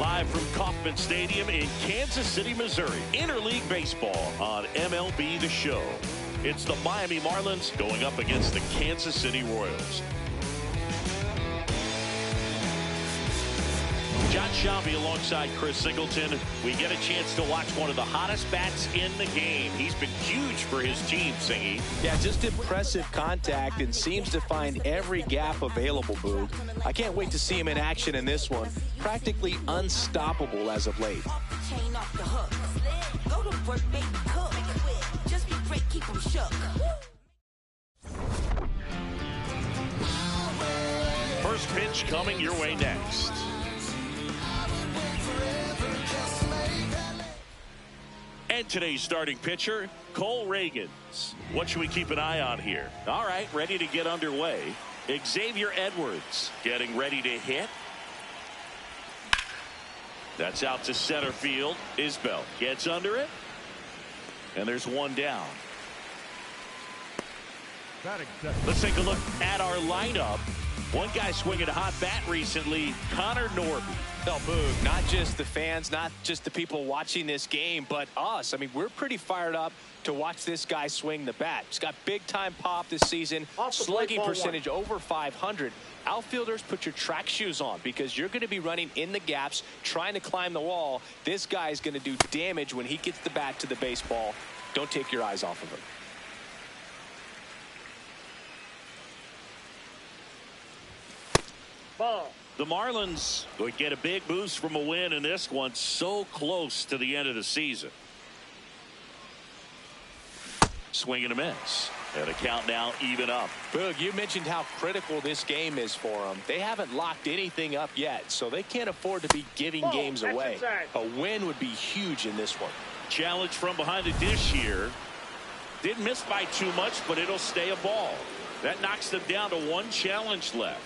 live from Kauffman Stadium in Kansas City, Missouri. Interleague baseball on MLB The Show. It's the Miami Marlins going up against the Kansas City Royals. John Shelby alongside Chris Singleton. We get a chance to watch one of the hottest bats in the game. He's been huge for his team, Singy. Yeah, just impressive contact and seems to find every gap available, Boog. I can't wait to see him in action in this one. Practically unstoppable as of late. First pitch coming your way next. And today's starting pitcher, Cole Ragans. What should we keep an eye on here? All right, ready to get underway. Xavier Edwards getting ready to hit. That's out to center field. Isbell gets under it. And there's one down. Let's take a look at our lineup. One guy swinging a hot bat recently, Connor Norby. No, Boog, not just the fans, not just the people watching this game, but us. I mean, we're pretty fired up to watch this guy swing the bat. He's got big-time pop this season, slugging percentage over 500. Outfielders, put your track shoes on because you're going to be running in the gaps, trying to climb the wall. This guy is going to do damage when he gets the bat to the baseball. Don't take your eyes off of him. Ball. The Marlins would get a big boost from a win in this one, so close to the end of the season. Swing and a miss. And a count now even up. Boog, you mentioned how critical this game is for them. They haven't locked anything up yet, so they can't afford to be giving games away. A win would be huge in this one. Challenge from behind the dish here. Didn't miss by too much, but it'll stay a ball. That knocks them down to one challenge left.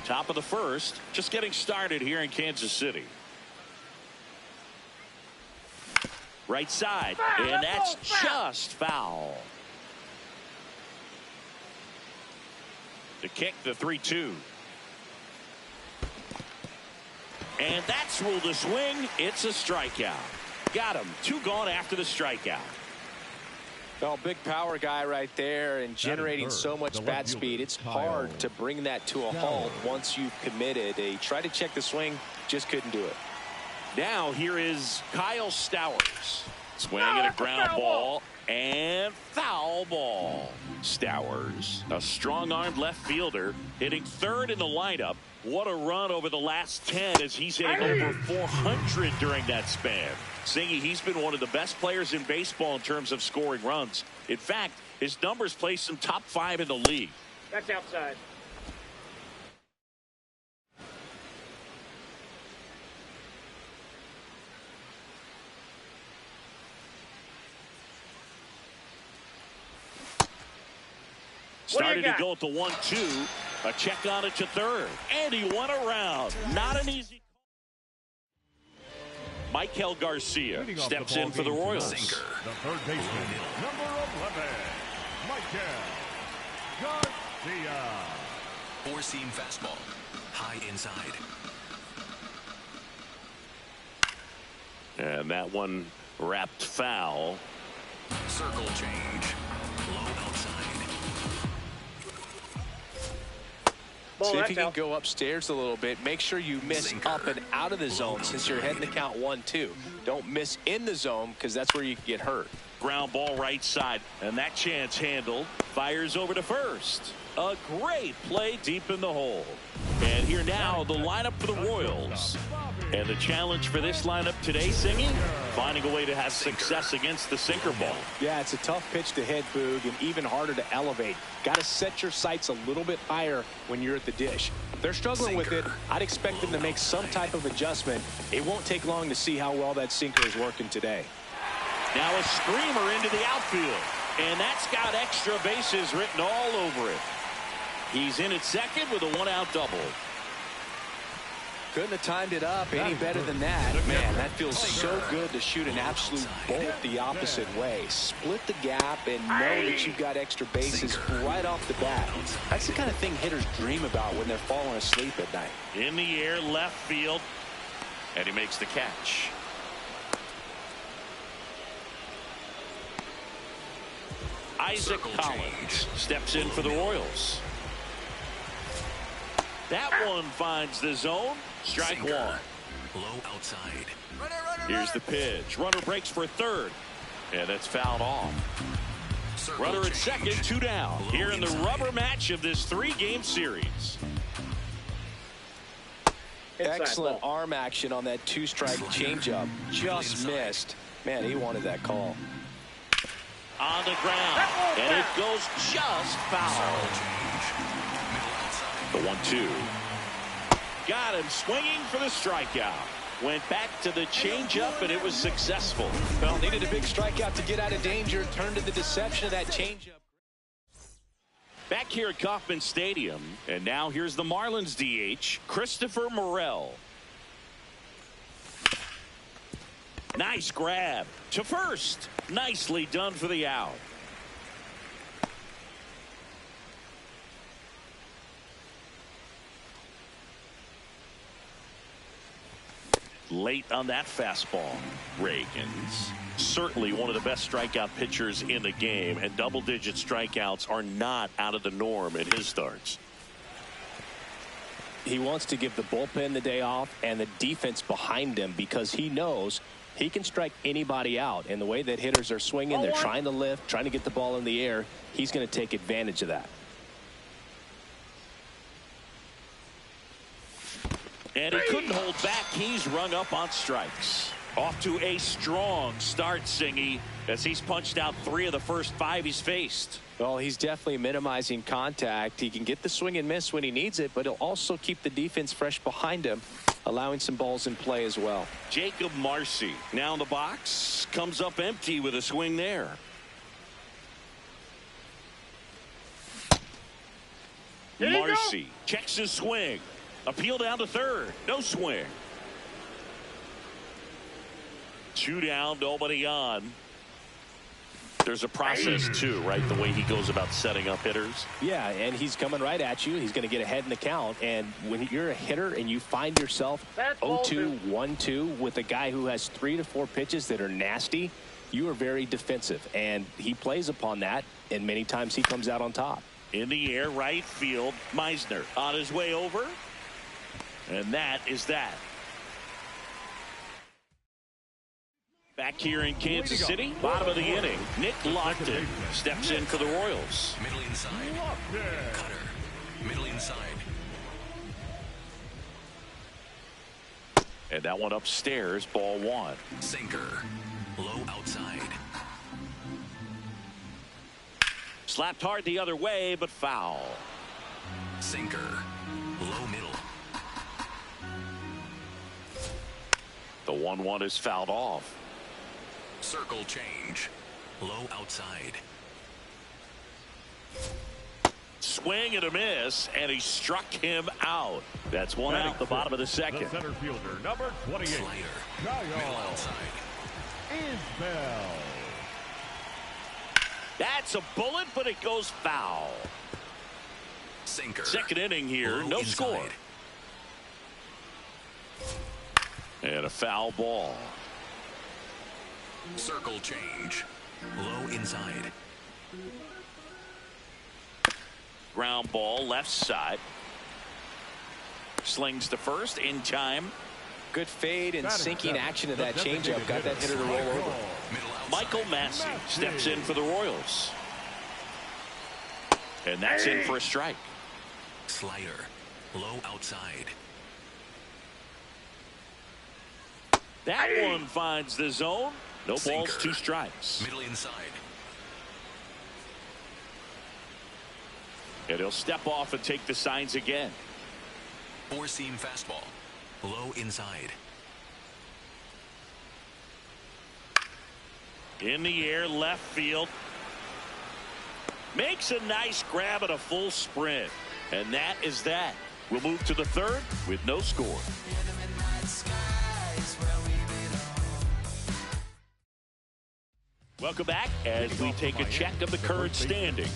Top of the first, just getting started here in Kansas City. Right side, and that's just foul. To kick the 3-2. And that's ruled a swing. It's a strikeout. Got him. 2 gone after the strikeout. Well, big power guy right there and generating so much bat speed. It's hard to bring that to a halt once you've committed. They tried to check the swing, just couldn't do it. Now here is Kyle Stowers. Swinging at a ground ball and foul ball. Stowers, a strong-armed left fielder, hitting third in the lineup. What a run over the last 10 as he's hitting over 400 during that span. Singy, he's been one of the best players in baseball in terms of scoring runs. In fact, his numbers place him top 5 in the league. That's outside. Started to go at the 1-2. A check on it to third. And he won around. Not an easy. Michael Garcia steps in for the Royals. Sinker. The third baseman, number 11, Michael Garcia. Four-seam fastball, high inside. And that one wrapped foul. Circle change, low outside. See if you can go upstairs a little bit. Make sure you miss up and out of the zone since you're heading to count 1-2. Don't miss in the zone because that's where you can get hurt. Ground ball right side. And that chance handled. Fires over to first. A great play deep in the hole. And here now the lineup for the Royals. And the challenge for this lineup today, Singy, finding a way to have success against the sinker ball. Yeah, it's a tough pitch to hit, Boog, and even harder to elevate. Got to set your sights a little bit higher when you're at the dish. They're struggling with it. I'd expect them to make some type of adjustment. It won't take long to see how well that sinker is working today. Now a screamer into the outfield. And that's got extra bases written all over it. He's in at second with a one-out double. Couldn't have timed it up any better than that. Man, that feels so good to shoot an absolute bolt the opposite way. Split the gap and know that you've got extra bases right off the bat. That's the kind of thing hitters dream about when they're falling asleep at night. In the air, left field. And he makes the catch. Isaac Collins steps in for the Royals. That one finds the zone. Strike one. Low outside. Here's the pitch. Runner breaks for third. And it's fouled off. Runner at second, 2 down. Here in the rubber match of this 3-game series. Excellent arm action on that 2-strike changeup. Just missed. Man, he wanted that call. On the ground. And it goes just foul. The 1-2. Got him swinging for the strikeout. Went back to the changeup, and it was successful. Well, needed a big strikeout to get out of danger. Turned to the deception of that changeup. Back here at Kauffman Stadium, and now here's the Marlins DH, Christopher Morel. Nice grab to first. Nicely done for the out. Late on that fastball. Reagans, certainly one of the best strikeout pitchers in the game, and double-digit strikeouts are not out of the norm in his starts. He wants to give the bullpen the day off and the defense behind him because he knows he can strike anybody out. And the way that hitters are swinging, they're trying to lift, trying to get the ball in the air. He's going to take advantage of that. And he couldn't hold back. He's rung up on strikes. Off to a strong start, Singy, as he's punched out 3 of the first 5 he's faced. Well, he's definitely minimizing contact. He can get the swing and miss when he needs it, but he'll also keep the defense fresh behind him, allowing some balls in play as well. Jacob Marcy now in the box, comes up empty with a swing there. Marcy checks his swing. Appeal down to third. No swing. 2 down, nobody on. There's a process too, right? The way he goes about setting up hitters. Yeah, and he's coming right at you. He's going to get ahead in the count. And when you're a hitter and you find yourself 0-2, 1-2 with a guy who has 3 to 4 pitches that are nasty, you are very defensive. And he plays upon that, and many times he comes out on top. In the air, right field. Meisner on his way over. And that is that. Back here in Kansas City, bottom of the inning, Nick Lofton steps in for the Royals. Middle inside. Cutter. Middle inside. And that one upstairs, ball 1. Sinker. Low outside. Slapped hard the other way, but foul. Sinker. Low middle. The 1-1 is fouled off. Circle change. Low outside. Swing and a miss, and he struck him out. That's one out the bottom of the second. The center fielder, number 28. Slider. Middle outside. Isbell. That's a bullet, but it goes foul. Sinker. Second inning here, Low no inside. score. And a foul ball. Circle change. Low inside. Ground ball left side. Slings to first in time. Good fade and sinking action of that changeup. Got that hitter to roll over. Middle outside. Michael Massey steps in for the Royals. And that's in for a strike. Slider. Low outside. That one finds the zone. No balls, Sinker. 2 strikes. Middle inside. And he'll step off and take the signs again. 4-seam fastball. Low inside. In the air, left field. Makes a nice grab at a full sprint. And that is that. We'll move to the third with no score. Welcome back as we take a check of the current standings.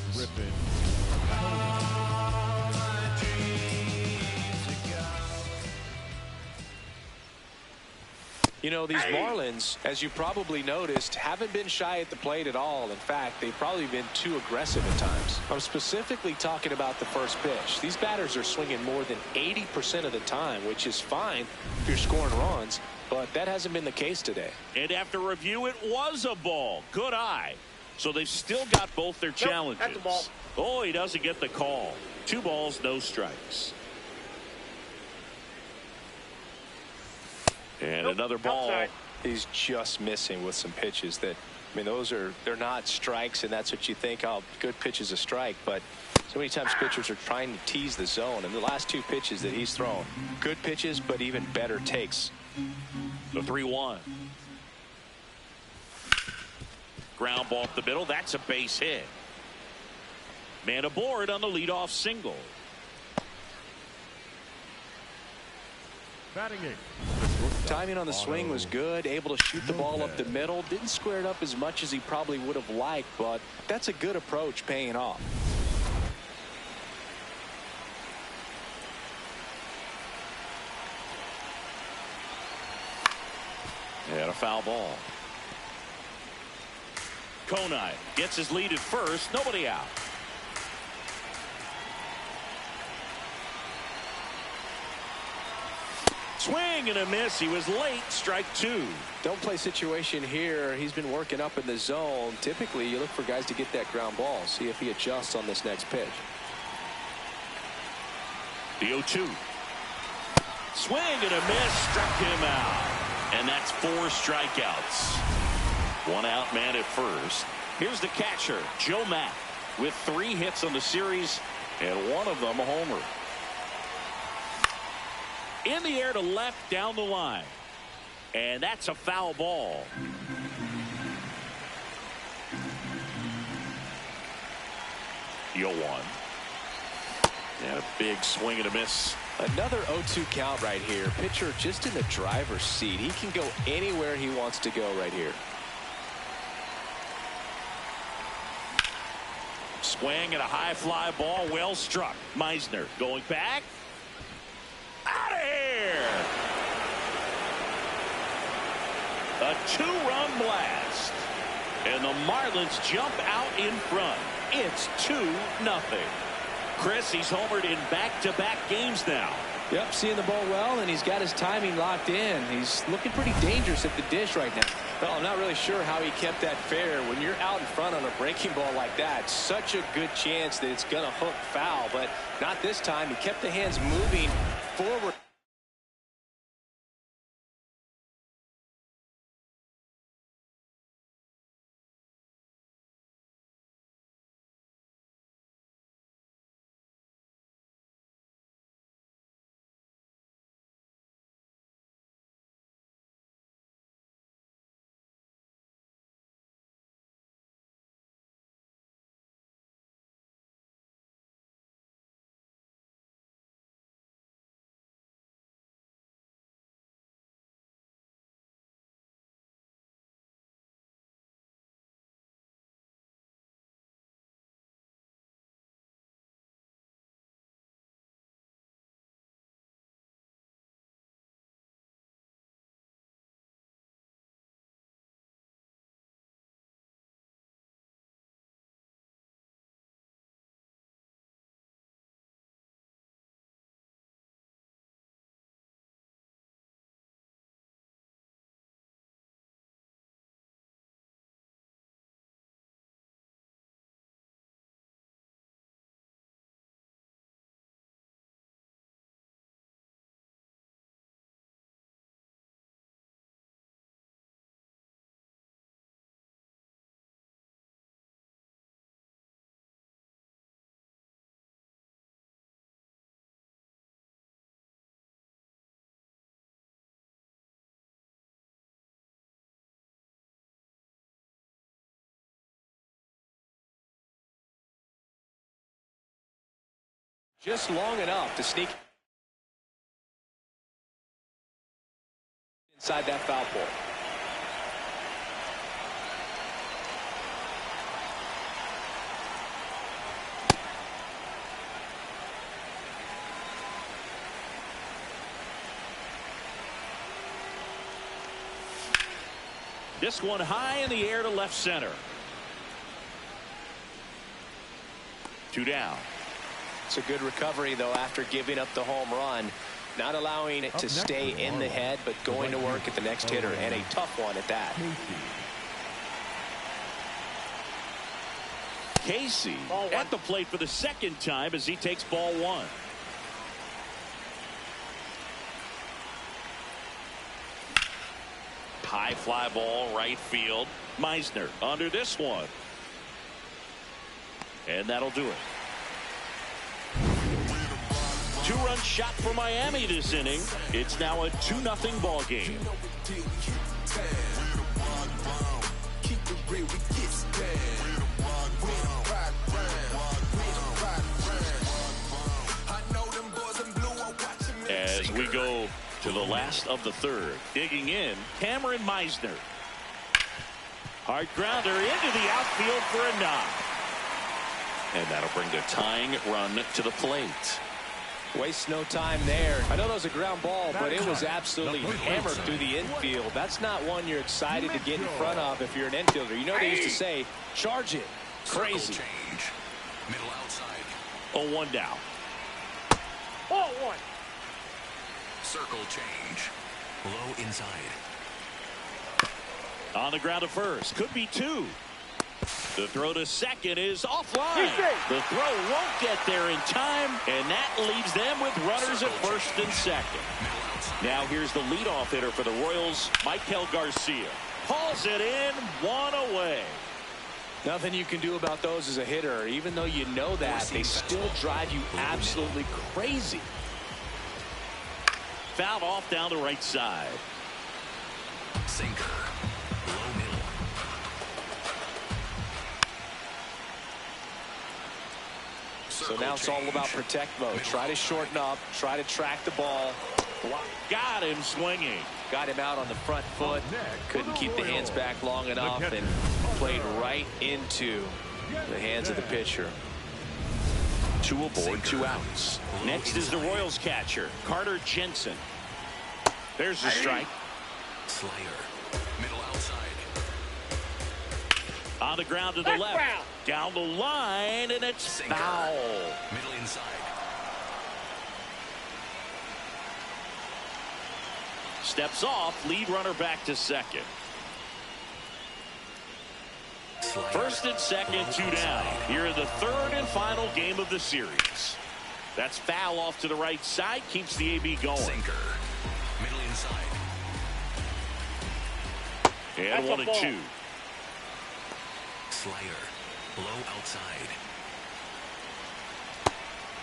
You know, these Marlins, as you probably noticed, haven't been shy at the plate at all. In fact, they've probably been too aggressive at times. I'm specifically talking about the first pitch. These batters are swinging more than 80% of the time, which is fine if you're scoring runs, but that hasn't been the case today. And after review, it was a ball. Good eye. So they've still got both their challenges. That's a ball. Oh, he doesn't get the call. 2 balls, no strikes. And another ball. Outside. He's just missing with some pitches that, I mean, they're not strikes, and that's what you think, oh, good pitch is a strike, but so many times pitchers are trying to tease the zone, and the last 2 pitches that he's thrown, good pitches, but even better takes. The 3-1. Ground ball up the middle. That's a base hit. Man aboard on the leadoff single. Batting 8. Timing on the swing was good, able to shoot the ball up the middle. Didn't square it up as much as he probably would have liked, but that's a good approach, paying off. And a foul ball. Konai gets his lead at first. Nobody out. Swing and a miss. He was late. Strike 2. Don't play situation here. He's been working up in the zone. Typically, you look for guys to get that ground ball. See if he adjusts on this next pitch. The 0-2. Swing and a miss. Struck him out. And that's 4 strikeouts. 1 out, man at first. Here's the catcher, Joe Mack, with 3 hits on the series, and 1 of them a homer. In the air to left down the line. And that's a foul ball. The 0-1. And a big swing and a miss. Another 0-2 count right here. Pitcher just in the driver's seat. He can go anywhere he wants to go right here. Swing and a high fly ball, well struck. Meisner going back. Out of here. A 2-run blast. And the Marlins jump out in front. It's 2-0. Chris, he's homered in back-to-back games now. Yep, seeing the ball well, and he's got his timing locked in. He's looking pretty dangerous at the dish right now. Well, I'm not really sure how he kept that fair. When you're out in front on a breaking ball like that, such a good chance that it's going to hook foul, but not this time. He kept the hands moving forward. Just long enough to sneak inside that foul pole. This one high in the air to left center. 2 down. It's a good recovery, though, after giving up the home run. Not allowing it to stay in the head, but going to work at the next hitter, and a tough one at that. Casey at the plate for the second time as he takes ball 1. High fly ball right field. Meisner under this one. And that'll do it. 2-run shot for Miami this inning. It's now a 2-0 ball game. As we go to the last of the third, digging in, Cameron Meisner. Hard grounder into the outfield for a knock. And that'll bring the tying run to the plate. Waste no time there. I know that was a ground ball, but it was absolutely hammered through the infield. That's not one you're excited to get in front of if you're an infielder. You know they used to say, charge it. Crazy. Change. Middle outside. 0-1 down. 0-1. Circle change. Low inside. On the ground to first. Could be 2. The throw to second is offline. The throw won't get there in time, and that leaves them with runners at first and second. Now here's the leadoff hitter for the Royals, Michael Garcia. Hauls it in, 1 away. Nothing you can do about those as a hitter. Even though you know that, they still drive you absolutely crazy. Fouled off down the right side. Sinker. Low middle. So now it's all about protect mode. Try to shorten up. Try to track the ball. Got him swinging. Got him out on the front foot. Couldn't keep the hands back long enough and played right into the hands of the pitcher. 2 aboard, 2 outs. Next is the Royals catcher, Carter Jensen. There's the strike. Slayer. Middle outside. On the ground to the left. Down the line, and it's foul. Middle inside. Steps off, lead runner back to second. Slayer. First and second, 2 down. Here in the third and final game of the series. That's foul off to the right side, keeps the AB going. Sinker. Middle inside. And 1-2. Slayer. Low outside.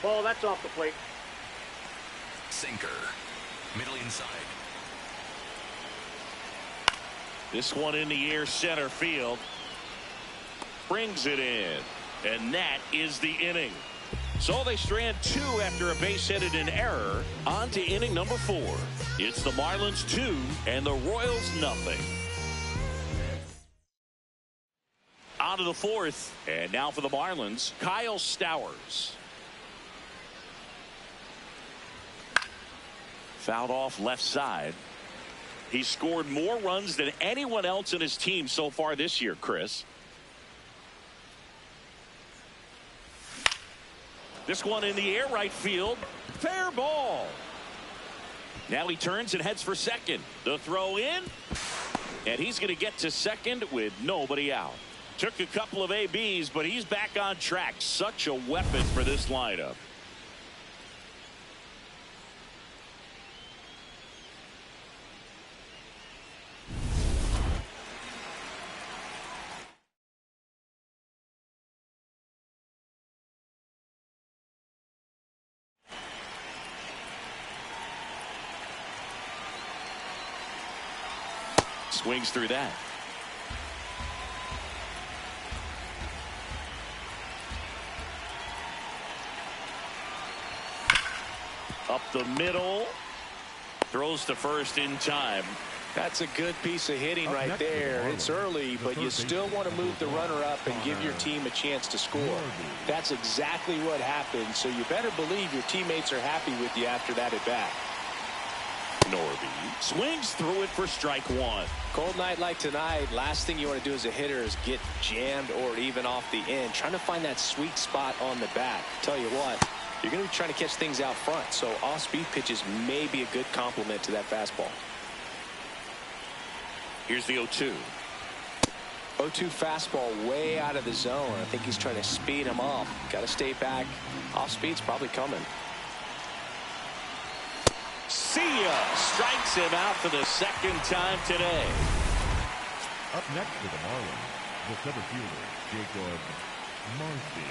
Ball, that's off the plate. Sinker. Middle inside. This one in the air, center field. Brings it in. And that is the inning. So they strand 2 after a base hit and an error. On to inning number 4. It's the Marlins 2 and the Royals nothing. On to the 4th. And now for the Marlins, Kyle Stowers. Fouled off left side. He scored more runs than anyone else in his team so far this year, Chris. This one in the air, right field. Fair ball. Now he turns and heads for second. The throw in. And he's going to get to second with nobody out. Took a couple of ABs, but he's back on track. Such a weapon for this lineup. Swings through that. Up the middle. Throws to first in time. That's a good piece of hitting right there. It's early, but you still want to move the runner up and give your team a chance to score. That's exactly what happened, so you better believe your teammates are happy with you after that at bat. Norby swings through it for strike one. Cold night like tonight, last thing you want to do as a hitter is get jammed or even off the end. Trying to find that sweet spot on the bat. Tell you what, you're going to be trying to catch things out front, so off-speed pitches may be a good complement to that fastball. Here's the 0-2. 0-2 fastball way out of the zone. I think he's trying to speed him up. Got to stay back. Off-speed's probably coming. See ya! Strikes him out for the second time today. Up next for the Marlins, the center fielder, Jacob Marcy.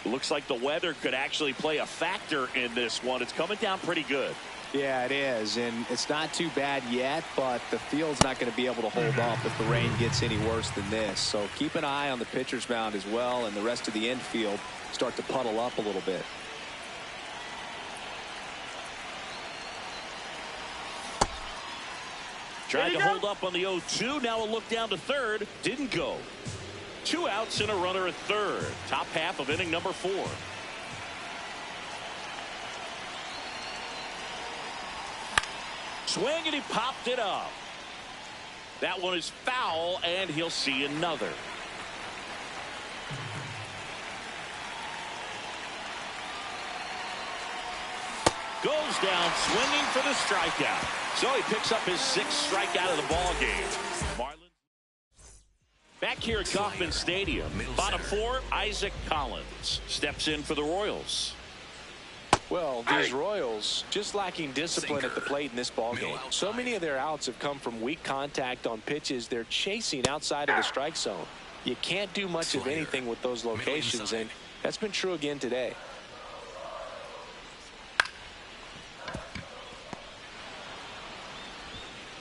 Looks like the weather could actually play a factor in this one. It's coming down pretty good. Yeah, it is, and it's not too bad yet, but the field's not going to be able to hold up if the rain gets any worse than this. So keep an eye on the pitcher's mound as well, and the rest of the infield start to puddle up a little bit. Tried to hold up on the 0-2. Now a look down to third. Didn't go. 2 outs and a runner at third. Top half of inning number 4. Swing, and he popped it up. That one is foul, and he'll see another. Goes down swinging for the strikeout. So he picks up his 6th strikeout of the ball game. Marlins back here at Kauffman Stadium. Bottom 4, Isaac Collins steps in for the Royals. Well, these Royals just lacking discipline at the plate in this ballgame. So many of their outs have come from weak contact on pitches they're chasing outside of the strike zone. You can't do much of anything with those locations, and that's been true again today.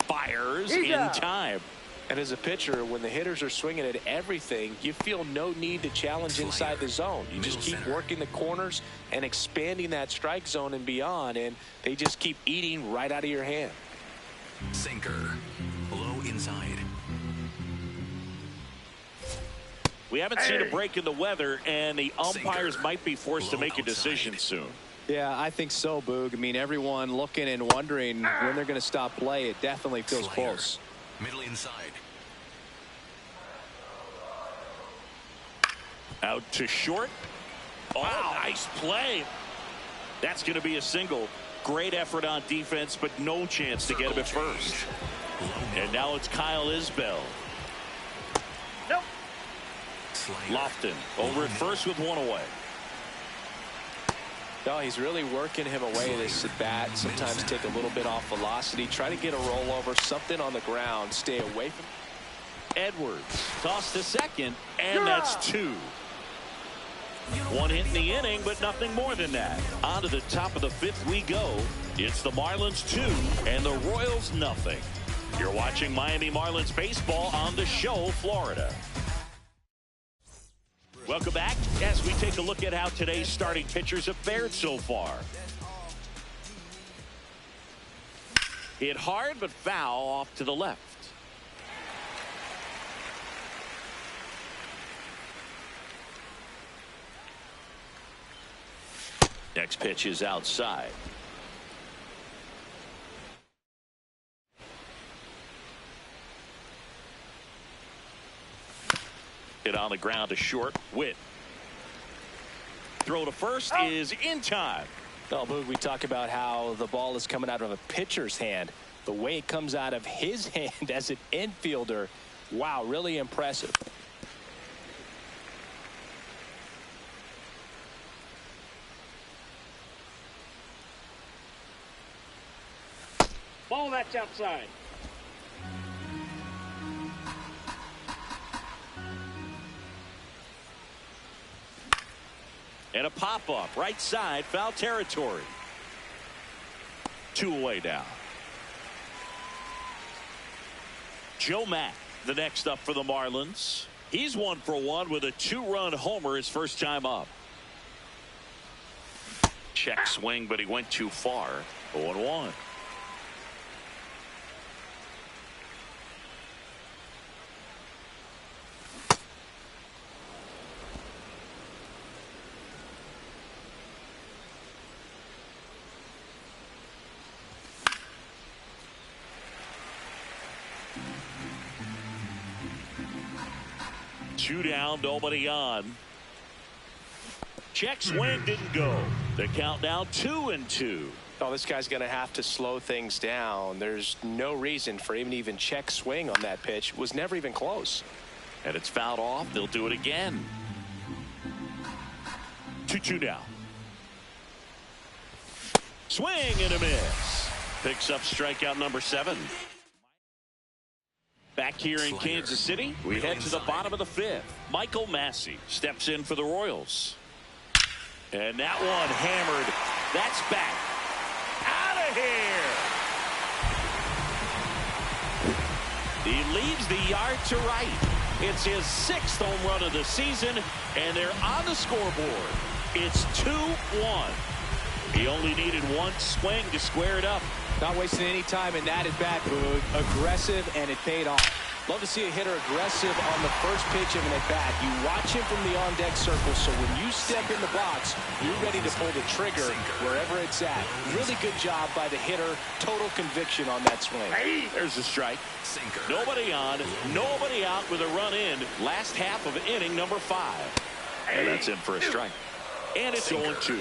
Fires in time. And as a pitcher, when the hitters are swinging at everything, you feel no need to challenge inside the zone. You just keep working the corners and expanding that strike zone and beyond, and they just keep eating right out of your hand. Sinker. Low inside. We haven't seen a break in the weather, and the umpires might be forced to make a decision soon. Yeah, I think so, Boog. I mean, everyone looking and wondering when they're going to stop play. It definitely feels close. Middle inside. Out to short. Oh, wow. Nice play. That's going to be a single. Great effort on defense, but no chance to get him at first. And now it's Kyle Isbell. Nope. Lofton over at first with 1 away. No, he's really working him away this at bat. Sometimes take a little bit off velocity. Try to get a rollover, something on the ground. Stay away from Edwards. Toss to second, and that's 2. 1 hit in the inning, but nothing more than that. On to the top of the 5th we go. It's the Marlins 2 and the Royals nothing. You're watching Miami Marlins baseball on The Show, Florida. Welcome back as we take a look at how today's starting pitchers have fared so far. Hit hard but foul off to the left. Next pitch is outside. Hit on the ground to short. Witt. Throw to first is in time. Oh, Boog, we talk about how the ball is coming out of a pitcher's hand. The way it comes out of his hand as an infielder, wow, really impressive. Ball, that's outside. And a pop-up, right side, foul territory. 2 away now. Joe Mack, the next up for the Marlins. He's 1 for 1 with a 2-run homer his first time up. Check swing, but he went too far. 0-1. Two down, nobody on. Check swing didn't go. The count now 2-2. Oh, this guy's going to have to slow things down. There's no reason for him to even check swing on that pitch. It was never even close. And it's fouled off. They'll do it again. 2-2 now. Swing and a miss. Picks up strikeout number 7. Back here in Kansas City, we head to the bottom of the 5th. Michael Massey steps in for the Royals. And that one hammered. That's back. Out of here. He leaves the yard to right. It's his 6th home run of the season, and they're on the scoreboard. It's 2-1. He only needed one swing to square it up. Not wasting any time in that at bat, Boog. Aggressive, and it paid off. Love to see a hitter aggressive on the first pitch of an at bat. You watch him from the on-deck circle, so when you step in the box, you're ready to pull the trigger wherever it's at. Really good job by the hitter. Total conviction on that swing. Hey, there's a strike. Nobody on, nobody out with a run in. Last half of inning number 5. And that's in for a strike. And it's 0-2.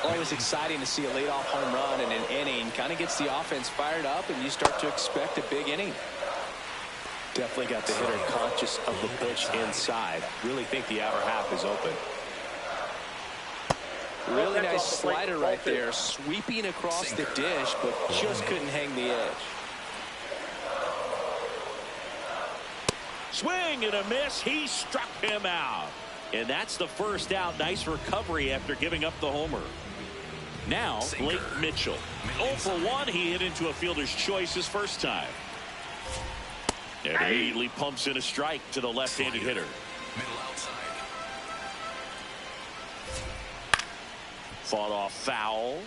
Always exciting to see a leadoff home run in an inning. Kind of gets the offense fired up, and you start to expect a big inning. Definitely got the hitter conscious of the pitch inside. Really think the outer half is open. Really nice slider right there, sweeping across the dish, but just couldn't hang the edge. Swing and a miss. He struck him out. And that's the first out. Nice recovery after giving up the homer. Now, Blake Mitchell. 0 for 1. He hit into a fielder's choice his first time. And immediately pumps in a strike to the left-handed hitter. Middle outside. Fought off foul.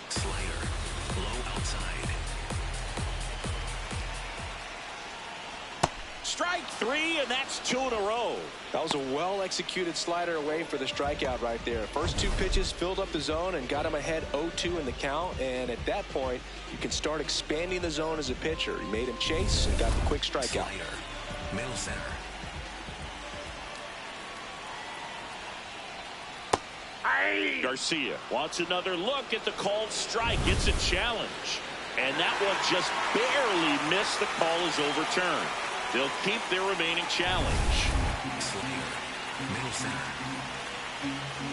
Slider. Low outside. Strike 3, and that's 2 in a row. That was a well-executed slider away for the strikeout right there. First 2 pitches filled up the zone and got him ahead 0-2 in the count. And at that point, you can start expanding the zone as a pitcher. He made him chase and got the quick strikeout. Slider. Middle center. Garcia wants another look at the called strike. It's a challenge. And that one just barely missed. The call is overturned. They'll keep their remaining challenge. Slider. Middle center.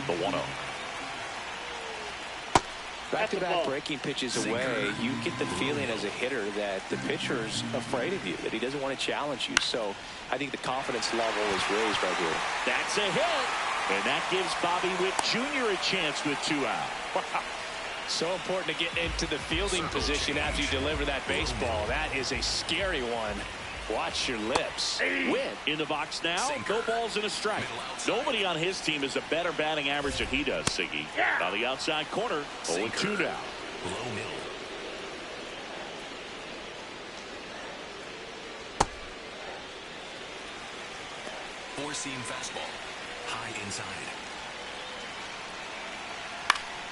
The 1-0. Back-to-back breaking pitches away, you get the feeling as a hitter that the pitcher's afraid of you, that he doesn't want to challenge you. So I think the confidence level is raised right here. That's a hit. And that gives Bobby Witt Jr. a chance with 2 out. Wow. So important to get into the fielding position after you deliver that baseball. That is a scary one. Watch your lips. Witt in the box now. No balls and a strike. Nobody on his team has a better batting average than he does, Siggy. On the outside corner, 0-2 now. Low middle. Four-seam fastball. High inside.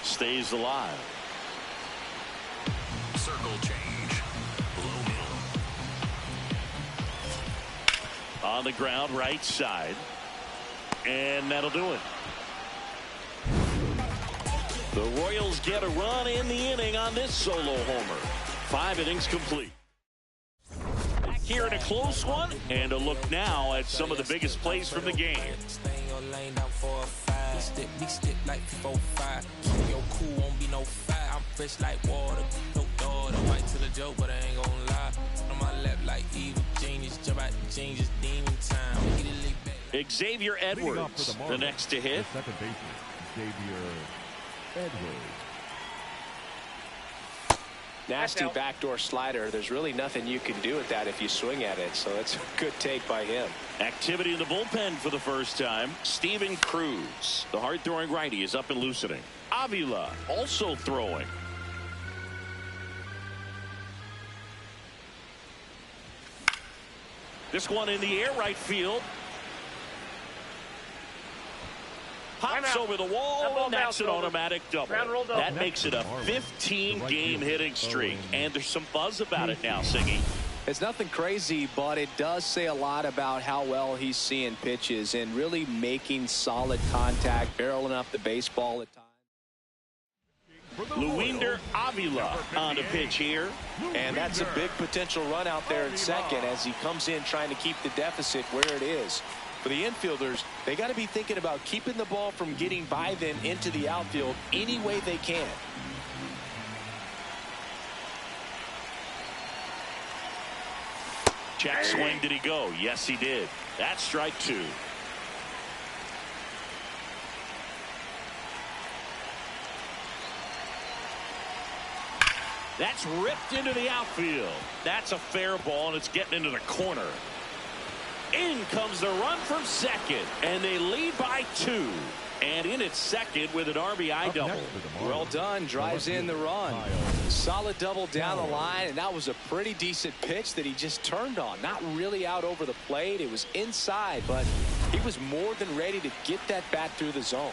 Stays alive. Circle change. Low middle. On the ground, right side. And that'll do it. The Royals get a run in the inning on this solo homer. 5 innings complete. Back here in a close one. And a look now at some of the biggest plays from the game. Stick like 4-5. Yo, cool won't be no fire. I'm fresh like water. No daughter. Right to the joke, but I ain't gonna lie. On my left like evil genius. Jump out the changes, demon time. Xavier Edwards, the next to hit. The second baseman, Xavier Edwards. Nasty backdoor slider. There's really nothing you can do with that if you swing at it. So that's a good take by him. Activity in the bullpen for the first time. Steven Cruz, the hard-throwing righty, is up and loosening. Avila also throwing. This one in the air, right field. Pops over the wall, and that's an automatic double. That makes it a 15-game hitting streak, and there's some buzz about it now, Siggy. It's nothing crazy, but it does say a lot about how well he's seeing pitches and really making solid contact, barreling up the baseball at times. Luinder Avila on the pitch here. And that's a big potential run out there in second as he comes in trying to keep the deficit where it is. For the infielders, they got to be thinking about keeping the ball from getting by them into the outfield any way they can. Check swing, did he go? Yes, he did. That's strike two. That's ripped into the outfield. That's a fair ball, and it's getting into the corner. In comes the run from second, and they lead by 2. And in at second with an RBI double. Well done. Drives in the run. Solid double down the line, and that was a pretty decent pitch that he just turned on. Not really out over the plate. It was inside, but he was more than ready to get that bat through the zone.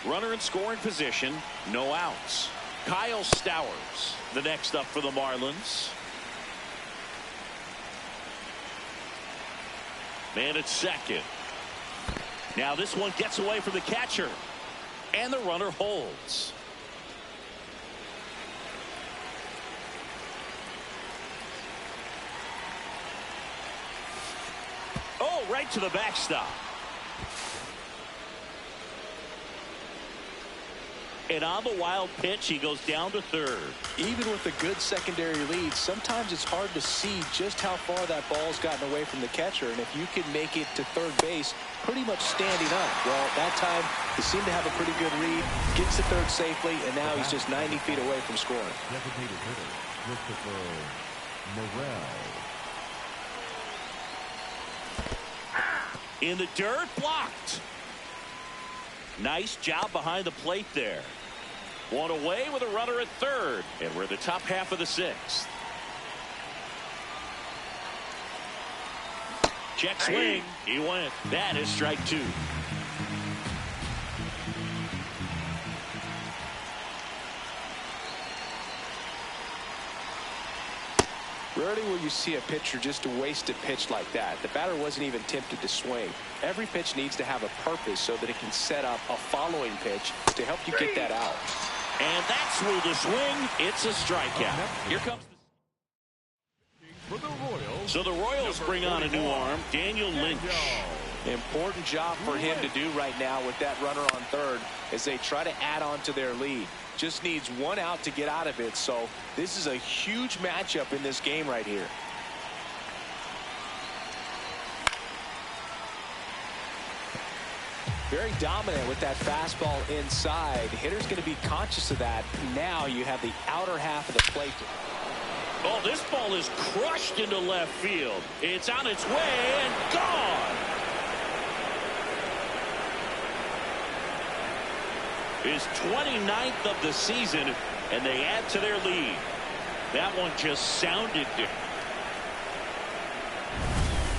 Runner in scoring position, no outs. Kyle Stowers, the next up for the Marlins. Man at second. Now this one gets away from the catcher, and the runner holds. Oh, right to the backstop. And on the wild pitch, he goes down to third. Even with a good secondary lead, sometimes it's hard to see just how far that ball's gotten away from the catcher. And if you can make it to third base pretty much standing up, well, that time he seemed to have a pretty good read, gets to third safely, and now he's just 90 feet away from scoring. Designated hitter, Christopher Morel. In the dirt, blocked. Nice job behind the plate there. One away with a runner at third, and we're in the top half of the 6th. Check swing. He went. That is strike 2. Rarely will you see a pitcher just waste a pitch like that. The batter wasn't even tempted to swing. Every pitch needs to have a purpose so that it can set up a following pitch to help you get that out. And that's through the swing. It's a strikeout. Here comes so the Royals bring on a new arm, Daniel Lynch. Important job for him to do right now with that runner on third as they try to add on to their lead. Just needs one out to get out of it, so this is a huge matchup in this game right here. Very dominant with that fastball inside. The hitter's going to be conscious of that. Now you have the outer half of the plate. Oh, this ball is crushed into left field. It's on its way and gone. His 29th of the season, and they add to their lead. That one just sounded different.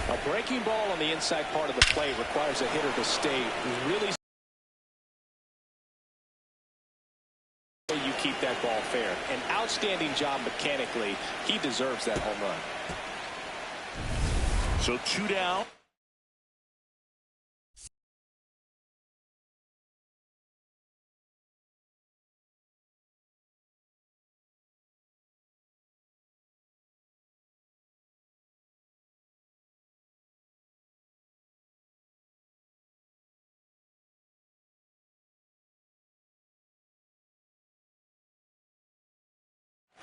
A breaking ball on the inside part of the plate requires a hitter to stay really. You keep that ball fair. An outstanding job mechanically. He deserves that home run. So 2 down.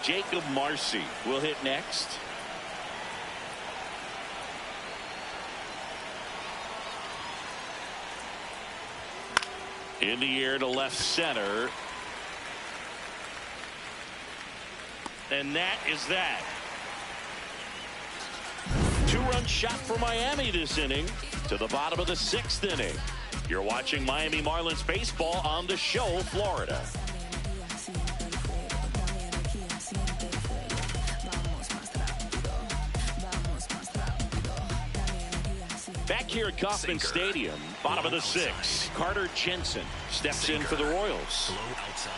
Jacob Marcy will hit next. In the air to left center. And that is that. 2-run shot for Miami this inning to the bottom of the 6th inning. You're watching Miami Marlins baseball on the show, Florida. Back here at Kauffman Stadium, bottom of the 6th, Carter Jensen steps in for the Royals. Low outside.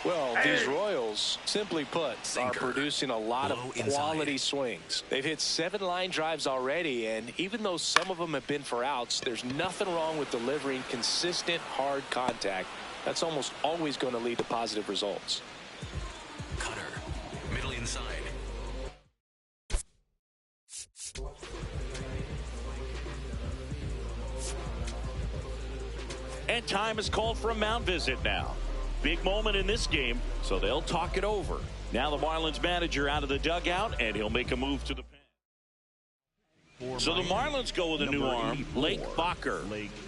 Well, these Royals, simply put, are producing a lot of quality swings. They've hit 7 line drives already, and even though some of them have been for outs, there's nothing wrong with delivering consistent, hard contact. That's almost always going to lead to positive results. Cutter. Middle inside. And time is called for a mound visit now. Big moment in this game, so they'll talk it over. Now the Marlins manager out of the dugout, and he'll make a move to the pen. So the Marlins go with a new arm, Lake Bacher.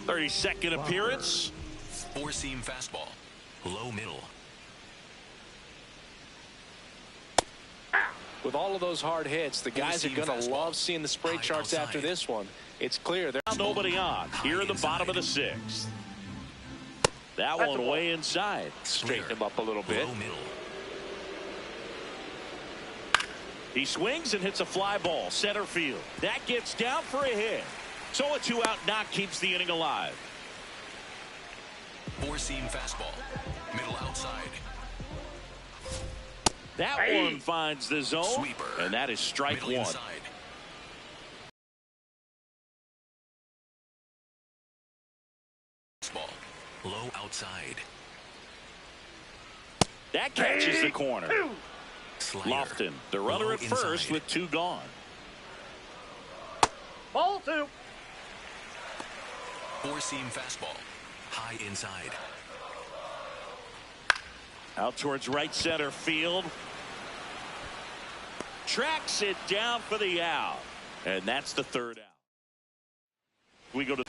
32nd appearance. 4-seam fastball. Low middle. With all of those hard hits, the guys are going to love seeing the spray charts after this one. It's clear there's nobody on here in the bottom of the 6th. That one way inside. Straighten him up a little bit. Low middle. He swings and hits a fly ball center field. That gets down for a hit. So a 2-out knock keeps the inning alive. 4-seam fastball. Middle outside. That one finds the zone. Sweeper. And that is strike Middle 1. Inside. Ball. Low outside. That catches the corner. Slider. Lofton, the runner Low at first inside. with 2 gone. Ball 2. 4-seam fastball. High inside. Out towards right center field. Tracks it down for the out. And that's the 3rd out. We go to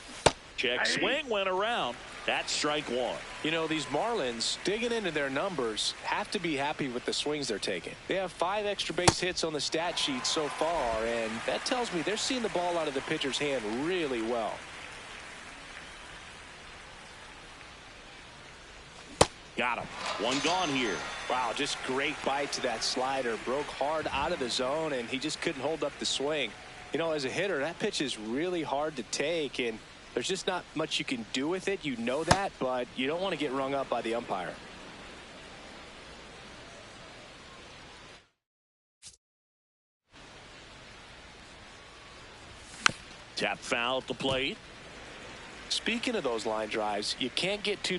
check. Swing went around. That's strike 1. You know, these Marlins, digging into their numbers, have to be happy with the swings they're taking. They have 5 extra base hits on the stat sheet so far, and that tells me they're seeing the ball out of the pitcher's hand really well. Got him. 1 gone here. Wow, just great bite to that slider. Broke hard out of the zone, and he just couldn't hold up the swing. You know, as a hitter, that pitch is really hard to take, and there's just not much you can do with it. You know that, but you don't want to get rung up by the umpire. Tap foul at the plate. Speaking of those line drives, you can't get too